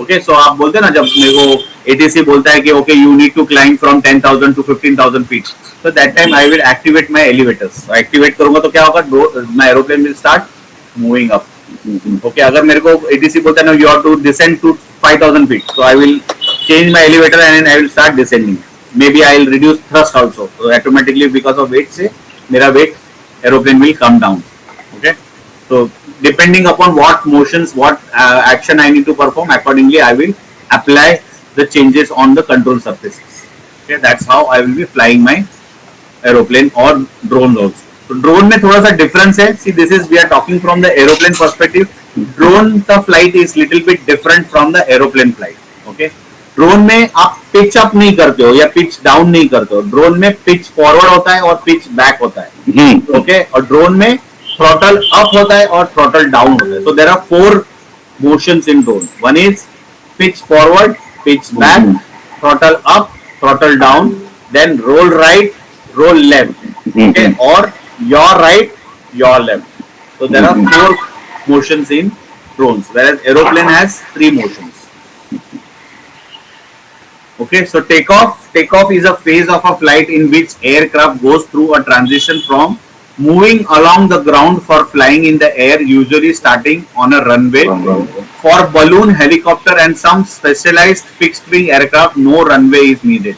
S1: Okay, so आप बोलते हैं ना, जब मेरे को एटीसी बोलता है कि okay you need to climb from 10,000 to 15,000 feet, so that time I will activate my elevators. Activate करूंगा तो क्या होगा, my aeroplane will start moving up. Okay, अगर मेरे को एटीसी बोलता है ना, you have to descend to 5,000 feet, so I will change my elevator and I will start descending. Maybe I will reduce thrust also, so automatically because of weight से मेरा weight aeroplane will come down. Okay, so depending upon what motions, what action I need to perform, accordingly I will apply the changes on the control surfaces. Okay, that's how I will be flying my aeroplane or drone also. तो drone में थोड़ा सा difference है. See this is, we are talking from the aeroplane perspective. Drone का flight is little bit different from the aeroplane flight. Okay, drone में आप pitch up नहीं करते हो या पिच डाउन नहीं करते हो, ड्रोन में पिच फॉरवर्ड होता है और पिच बैक होता है, ओके, और ड्रोन में थ्रॉटल अप होता है और थ्रॉटल डाउन होता है. सो देयर आर 4 motions in drone. One is pitch forward, pitch back, throttle up, throttle down, then roll right, roll left, okay, or your right, your left. So there are 4 motions in drones, whereas aeroplane has 3 motions. Okay, so takeoff is a phase of a flight in which aircraft goes through a transition from moving along the ground for flying in the air, usually starting on a runway. For balloon, helicopter and some specialized fixed wing aircraft, no runway is needed.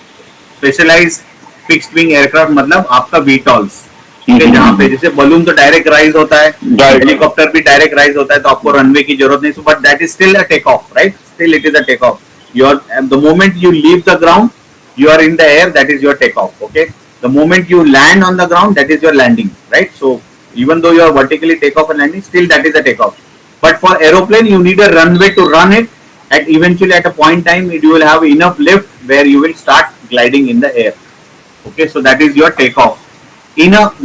S1: Specialized fixed wing aircraft मतलब आपका VTOLs, ठीक है, जहाँ पे जैसे balloon तो direct rise होता है, हेलीकॉप्टर भी डायरेक्ट राइज होता है, तो आपको रनवे की जरूरत नहीं, but that is still a take off, right, still it is a take off. The moment you leave the ground, you are in the air, that is your takeoff, okay. The moment you land on the ground, that is your landing, right. So even though you are vertically takeoff and landing, still that is a takeoff. But for aeroplane, you need a runway to run it, and eventually at a point in time you will have enough lift where you will start gliding in the air, okay. So that is your takeoff.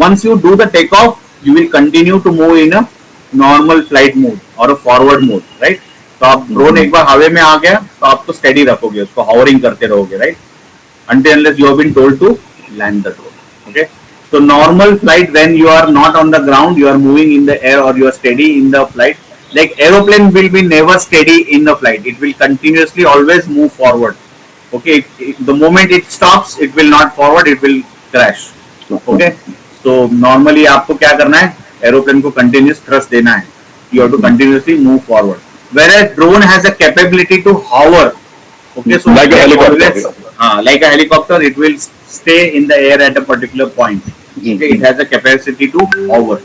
S1: Once you do the takeoff, you will continue to move in a normal flight mode or a forward mode, right. तो आप drone एक बार हवा में आ गया तो आप तो steady रखोगे उसको, हॉवरिंग करते रहोगे, right, until unless you have been told to land the drone, okay. So normal flight, when you are not on the ground, you are moving in the air or you are steady in the flight. Like aeroplane will be never steady in the flight, it will continuously always move forward, okay. The moment it stops, it will not forward, it will crash, okay. So normally आपको क्या करना है, aeroplane को continuous thrust देना है, you have to continuously move forward. Whereas drone has a capability to hover, okay, so
S2: like a helicopter,
S1: like a helicopter, it will stay in the air at a particular point, okay. It has a capacity to hover.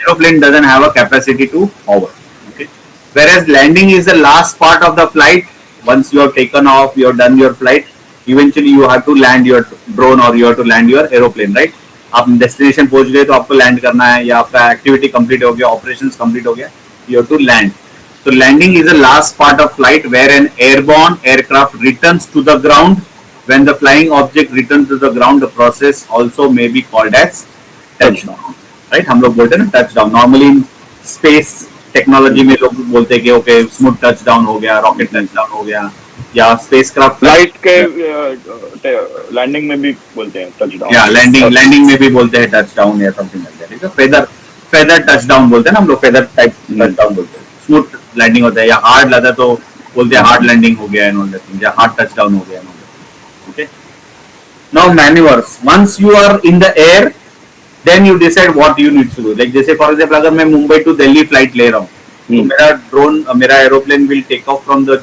S1: Aeroplane doesn't have a capacity to hover, okay. Whereas landing is the last part of the flight. Once you have taken off, you have done your flight, eventually you have to land your drone or you have to land your aeroplane, right. आप destination पहुंच गए तो आपको land करना है, या आपका activity complete हो गया, ऑपरेशंस कंप्लीट हो गया, you have to land. So landing is the last part of flight where an airborne aircraft returns to the ground. When the flying object returns to the ground, the process also may be called as touchdown, right. हम लोग बोलते हैं ना touchdown. Normally in space technology में लोग बोलते हैं कि okay smooth touchdown हो गया, rocket touchdown हो गया, या spacecraft
S2: फ्लाइट के लैंडिंग में भी बोलते हैं touchdown.
S1: या लैंडिंग में भी बोलते हैं touchdown या something like that, ठीक है. feather touchdown बोलते हैं ना हम लोग, feather type touchdown बोलते हैं. स्मूथ लैंडिंग होता है, या हार्ड लगा तो बोलते हैं हार्ड लैंडिंग हो गया, या हार्ड टचडाउन हो गया, okay. Now manoeuvres, once you are in the air, then you decide what you need to do. Like जैसे फॉर एग्जांपल अगर मैं मुंबई टू दिल्ली फ्लाइट ले रहा हूँ, तो मेरा aeroplane will take off from the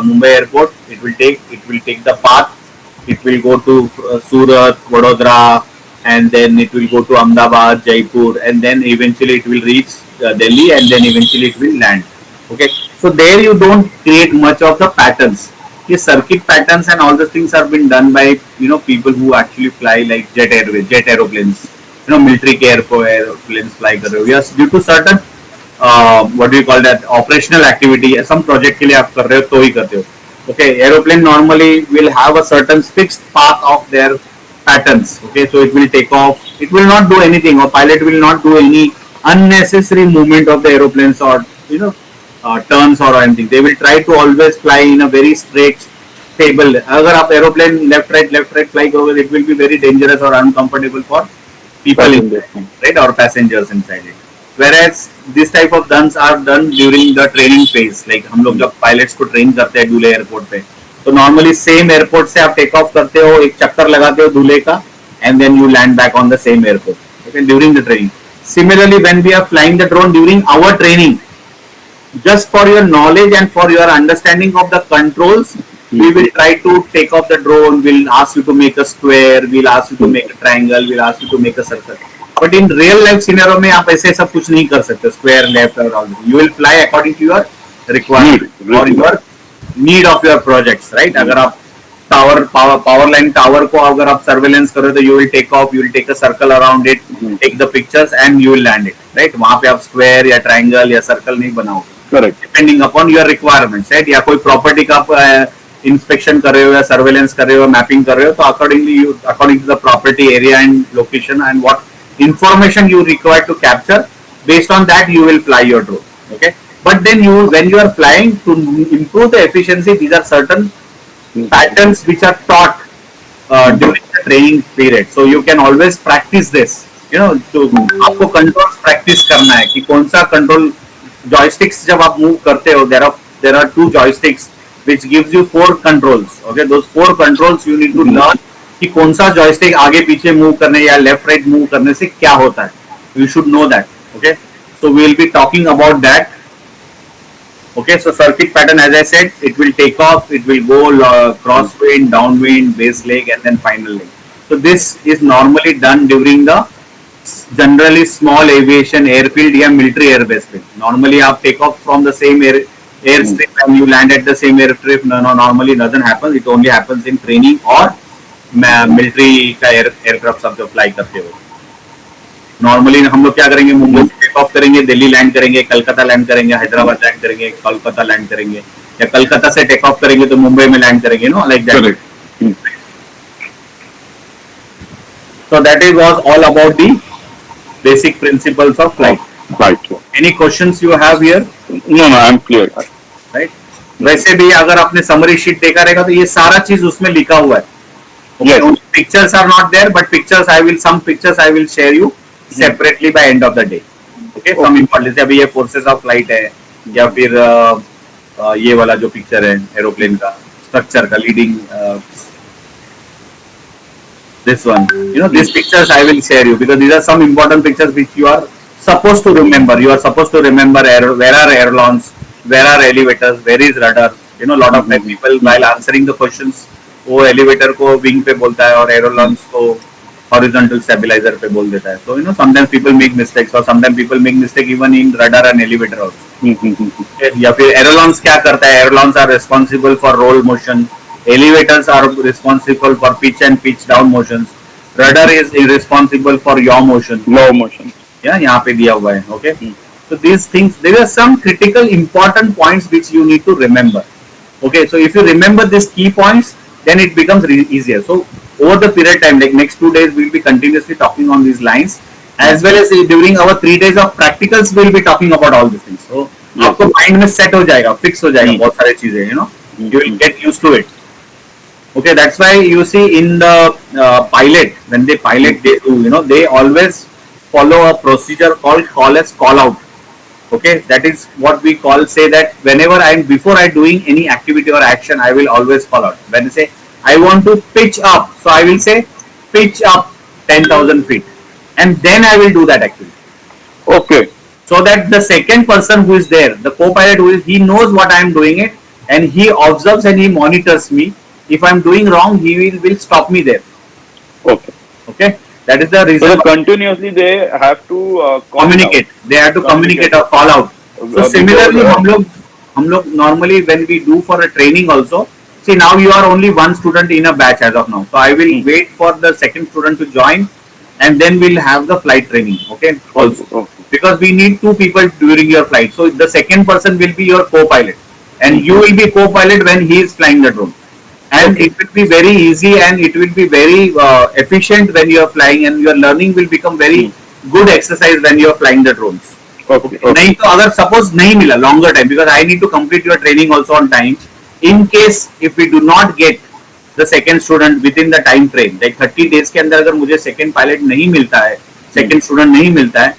S1: Mumbai airport. It will take the path, it will go to Surat, Vadodara, and then it will go to Ahmedabad, Jaipur, and then eventually it will reach Delhi, and then eventually it will land. Okay, so there you don't create much of the patterns. These circuit patterns and all the things have been done by people who actually fly like jet aeroplanes, military airplanes fly कर रहे हो, yes, due to certain what do you call that, operational activity, some project के लिए आप कर रहे हो तो ही करते हो. Okay, aeroplane normally will have a certain fixed path of their patterns, okay. So it will take off, it will not do anything, or pilot will not do any unnecessary movement of the aeroplanes or turns or anything. They will try to always fly in a very straight stable. अगर आप aeroplane left right fly करोगे, it will be very dangerous or uncomfortable for people in there, right, or passengers inside it. Whereas this type of stunts are done during the training phase. Like हम लोग जब pilots को train करते हैं दूल्हे airport पे, तो normally same airport से आप टेक ऑफ करते हो, एक चक्कर लगाते हो दूल्हे का, and then you land back on the same airport, okay, during the training. Similarly when we are flying the drone during our training, just for your knowledge and for your understanding of the controls, we will try to take off the drone, we'll ask you to make a square, we'll ask you to make a triangle, we'll ask you to make a circle. But in real life scenario में आप ऐसे सब कुछ नहीं कर सकते, square, left or all. You will fly according to your requirement or your need of your projects, right. अगर आप power line tower को अगर आप surveillance करो तो you will take off, you will take a circle around it, take the pictures and you will land it, right. वहाँ पे आप square या triangle या circle नहीं बनाओगे, correct, depending upon your requirements, right. या कोई property का इंस्पेक्शन कर रहे हो या सर्वेलेंस कर रहे हो, मैपिंग कर रहे हो, तो according to the property area and location and what information you require to capture, based on that you will fly your drone. Okay, but then when you are flying, to improve the efficiency, these are certain patterns which are taught during the training period. So you can always practice this. तो आपको control practice करना है कि कौन सा control joysticks जब आप move करते हो, there are two joysticks which gives you 4 controls. Okay, those 4 controls you need to learn कि कौन सा जॉयस्टिक आगे पीछे मूव करने या लेफ्ट राइट मूव करने से क्या होता है. You should know that. Okay, so we will be talking about that. Okay, so circuit pattern, as I said, it will take off, it will go crosswind, downwind, base leg, and then final leg. So this is normally done during the generally small aviation airfield या military airbase पे. Normally आप take off from the same airstrip and you land at the same airstrip. No, normally doesn't happen. It only happens in training or military का aircraft सब जो fly करते हो. Normally हम लोग क्या करेंगे, मुंबई से टेक ऑफ करेंगे, दिल्ली लैंड करेंगे, कलकत्ता लैंड करेंगे, हैदराबाद लैंड करेंगे, कोलकाता लैंड करेंगे, या कलकत्ता से टेक ऑफ करेंगे तो मुंबई में लैंड करेंगे, know like that. So that is was all about the basic principles of flight.
S3: Right.
S1: Any questions you have here?
S3: No, I'm clear.
S1: Right. वैसे भी अगर आपने समरी शीट देखा रहेगा तो ये सारा चीज उसमें लिखा हुआ है.
S3: Yes.
S1: Pictures are not there, but some pictures I will share you separately by end of the day. Okay, some important, जैसे अभी ये forces of flight है, या फिर ये वाला जो पिक्चर है एरोप्लेन का स्ट्रक्चर का leading, this one, these pictures I will share you because these are some important pictures which you are supposed to remember. You are supposed to remember where are ailerons, where are elevators, where is rudder. Lot of time people while answering the questions वो elevator को wing पे बोलता है और एरोलॉन्स को horizontal stabiliser पे बोल देता है. So sometimes people make mistakes, or sometimes people make mistake even in rudder and elevator also. या फिर एरोलॉन्स क्या करता है, ailerons are responsible for roll motion, elevators are responsible for pitch and pitch down motions, rudder is responsible for yaw motion.
S3: Low motion.
S1: यहाँ पे दिया हुआ है. Okay, so these things, there are some critical important points which you need to remember. Okay, so if you remember these key points, then it becomes easier. So over the period time, like next 2 days, we'll be continuously talking on these lines, as well as during our 3 days of practicals, we'll be talking about all these things. So आपको mind में set हो जाएगा, fix हो जाएगा बहुत सारे चीजें, you will get used to it. Okay, that's why you see in the pilot, when they pilot, they do, they always follow a procedure called as call out. Okay, that is what we say that whenever before I doing any activity or action, I will always call out. When I say I want to pitch up, so I will say pitch up 10,000 feet, and then I will do that activity.
S3: Okay.
S1: So that the second person who is there, the co-pilot, he knows what I am doing it, and he observes and he monitors me. If I am doing wrong, he will stop me there.
S3: Okay.
S1: Okay. That is the reason.
S3: So continuously they have to
S1: communicate. They have to communicate or call out. So similarly, हम लोग normally when we do for a training also, see now you are only one student in a batch as of now. So I will wait for the second student to join, and then we'll have the flight training. Okay. Also,
S3: Okay.
S1: because we need 2 people during your flight. So the second person will be your co-pilot, and you will be co-pilot when he is flying the drone. And it will be very easy and it will be very efficient when you are flying, and your learning will become very good exercise when you are flying the drones.
S3: Okay.
S1: नहीं तो अगर suppose नहीं मिला longer time, because I need to complete your training also on time. In case if we do not get the second student within the time frame, like 30 days के अंदर अगर मुझे second pilot नहीं मिलता है, second student नहीं मिलता है,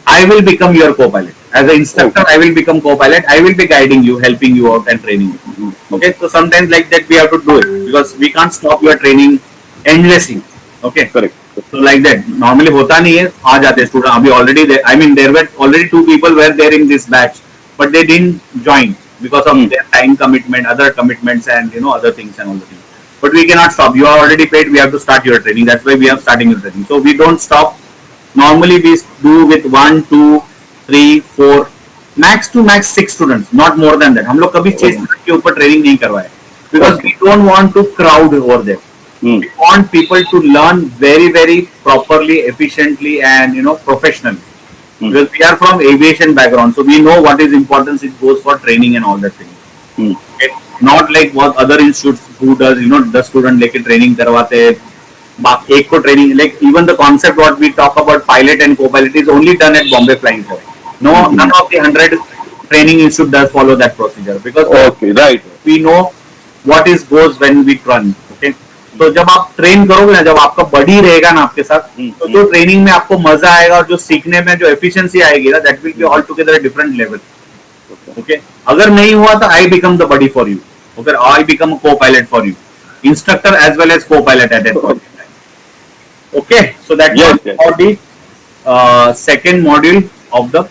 S1: I will become your co-pilot. As an instructor, I will become co-pilot. I will be guiding you, helping you out and training you. Okay, so sometimes like that we have to do it because we can't stop your training endlessly. Okay,
S3: Correct.
S1: so like that. Normally होता नहीं है, आ जाते student. अभी already there. I mean, there were already 2 people were there in this batch, but they didn't join because of their time commitment, other commitments, and other things and all the things. But we cannot stop. You are already paid. We have to start your training. That's why we are starting your training. So we don't stop. Normally we do with 1, 2, 3, 4, max to max 6 students, not more than that. हम लोग कभी 6 students के ऊपर training नहीं करवाए because we don't want to crowd over there. We want people to learn very, very properly, efficiently, and professionally. Because we are from aviation background, so we know what is importance. It goes for training and all that thing. Okay, not like what other institutes who does, 10 student लेके training करवाते हैं, बाकी एक को training, like even the concept what we talk about pilot and co-pilot is only done at Bombay Flying Corps. No, none of the 100 training institute does follow that procedure because
S3: Okay, right.
S1: we know what is goes when we run. Okay, तो जब आप train करोगे ना, जब आपका body रहेगा ना आपके साथ, तो जो ट्रेनिंग में आपको मजा आएगा और जो सीखने में जो एफिशिएंसी आएगी ना, that will be all together different level. Okay, अगर नहीं हुआ तो I become the buddy for you. Okay, I become co pilot for you, instructor as well as co pilot at that point. Okay, so that
S3: Yes,
S1: was
S3: yes.
S1: for the second module of the